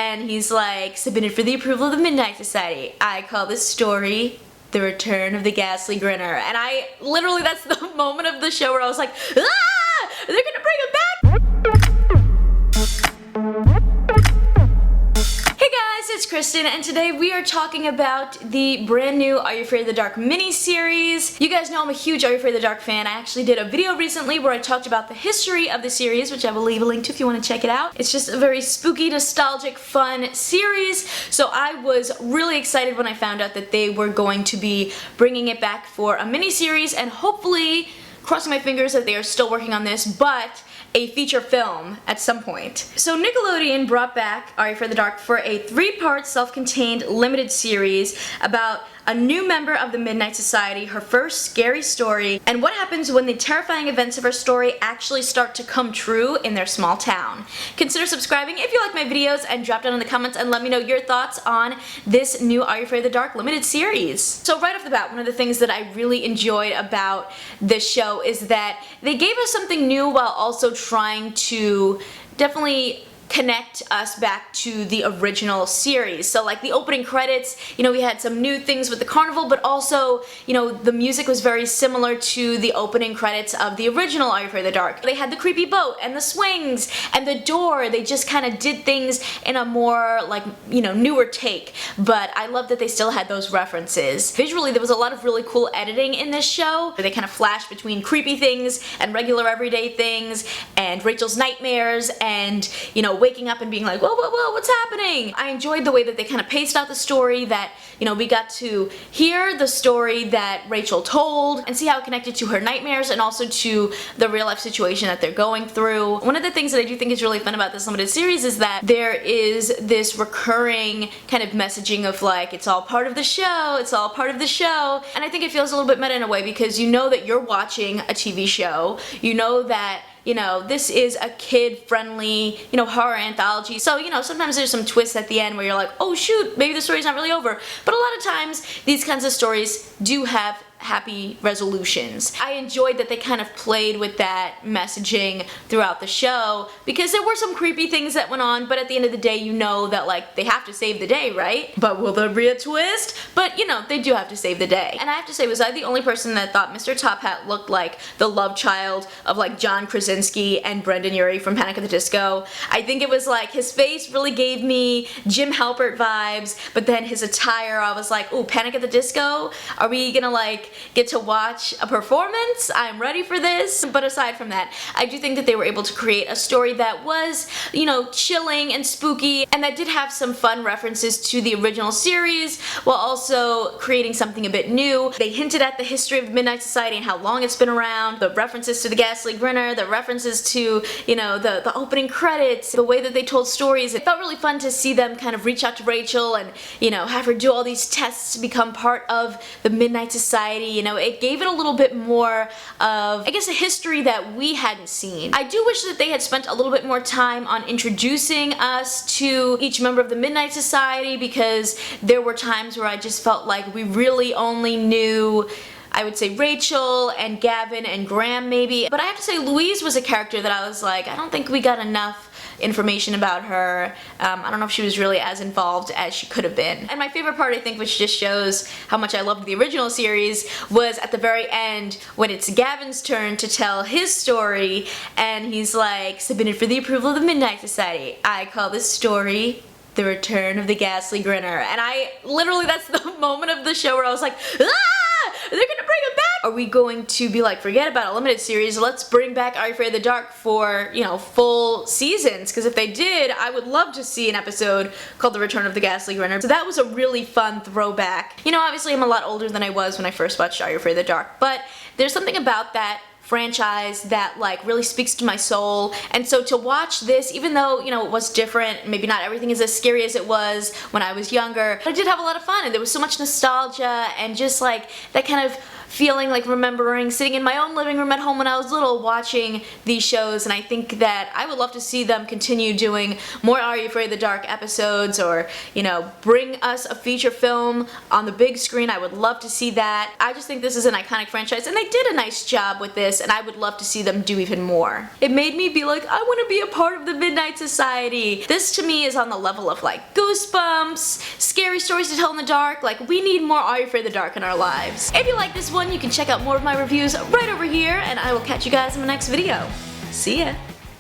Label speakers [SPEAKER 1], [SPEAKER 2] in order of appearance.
[SPEAKER 1] and he's like, submitted for the approval of the Midnight Society. I call this story The Return of the Ghastly Grinner. And I literally, that's the moment of the show where I was like, ah! They're gonna bring him back! Hey guys, it's Kristen, and today we are talking about the brand new Are You Afraid of the Dark mini-series. You guys know I'm a huge Are You Afraid of the Dark fan. I actually did a video recently where I talked about the history of the series, which I will leave a link to if you want to check it out. It's just a very spooky, nostalgic, fun series, so I was really excited when I found out that they were going to be bringing it back for a mini-series, and hopefully, crossing my fingers that they are still working on this, but a feature film at some point. So Nickelodeon brought back Are You Afraid of the Dark for a 3-part self-contained limited series about a new member of the Midnight Society, her first scary story, and what happens when the terrifying events of her story actually start to come true in their small town. Consider subscribing if you like my videos, and drop down in the comments and let me know your thoughts on this new Are You Afraid of the Dark limited series. So right off the bat, one of the things that I really enjoyed about this show is that they gave us something new while also trying to definitely connect us back to the original series. So like the opening credits, you know, we had some new things with the carnival, but also, you know, the music was very similar to the opening credits of the original Are You Afraid of the Dark. They had the creepy boat and the swings and the door. They just kind of did things in a more like, you know, newer take, but I love that they still had those references. Visually, there was a lot of really cool editing in this show. They kind of flashed between creepy things and regular everyday things and Rachel's nightmares and, you know, waking up and being like, whoa, whoa, whoa, what's happening? I enjoyed the way that they kind of paced out the story, that, you know, we got to hear the story that Rachel told and see how it connected to her nightmares and also to the real life situation that they're going through. One of the things that I do think is really fun about this limited series is that there is this recurring kind of messaging of like, it's all part of the show, it's all part of the show. And I think it feels a little bit meta in a way because you know that you're watching a TV show, you know that, you know, this is a kid-friendly, you know, horror anthology. So, you know, sometimes there's some twists at the end where you're like, oh shoot, maybe the story's not really over. But a lot of times, these kinds of stories do have happy resolutions. I enjoyed that they kind of played with that messaging throughout the show because there were some creepy things that went on, but at the end of the day you know that like they have to save the day, right? But will there be a twist? But you know, they do have to save the day. And I have to say, was I the only person that thought Mr. Tophat looked like the love child of like John Krasinski and Brendan Urie from Panic at the Disco? I think it was like his face really gave me Jim Halpert vibes, but then his attire, I was like, ooh, Panic at the Disco? Are we gonna like get to watch a performance? I'm ready for this. But aside from that, I do think that they were able to create a story that was, you know, chilling and spooky, and that did have some fun references to the original series while also creating something a bit new. They hinted at the history of the Midnight Society and how long it's been around, the references to the Ghastly Grinner, the references to, you know, the opening credits, the way that they told stories. It felt really fun to see them kind of reach out to Rachel and, you know, have her do all these tests to become part of the Midnight Society. You know, it gave it a little bit more of, I guess, a history that we hadn't seen. I do wish that they had spent a little bit more time on introducing us to each member of the Midnight Society, because there were times where I just felt like we really only knew, I would say, Rachel and Gavin and Graham maybe. But I have to say, Louise was a character that I was like, I don't think we got enough information about her. I don't know if she was really as involved as she could have been. And my favorite part, I think, which just shows how much I loved the original series, was at the very end when it's Gavin's turn to tell his story and he's like, submitted for the approval of the Midnight Society. I call this story The Return of the Ghastly Grinner. And I literally, that's the moment of the show where I was like, ah! They're gonna bring him back? Are we going to be like, forget about a limited series, let's bring back Are You Afraid of the Dark for, you know, full seasons? Because if they did, I would love to see an episode called The Return of the Ghastly Grinner. So that was a really fun throwback. You know, obviously I'm a lot older than I was when I first watched Are You Afraid of the Dark, but there's something about that franchise that like really speaks to my soul. And so to watch this, even though, you know, it was different, maybe not everything is as scary as it was when I was younger, I did have a lot of fun, and there was so much nostalgia and just like that kind of feeling like remembering sitting in my own living room at home when I was little watching these shows, and I think that I would love to see them continue doing more Are You Afraid of the Dark episodes, or, you know, bring us a feature film on the big screen. I would love to see that. I just think this is an iconic franchise, and they did a nice job with this, and I would love to see them do even more. It made me be like, I want to be a part of the Midnight Society. This to me is on the level of like Goosebumps, scary stories to tell in the dark. Like, we need more Are You Afraid of the Dark in our lives. If you like this one, you can check out more of my reviews right over here, and I will catch you guys in the next video. See ya!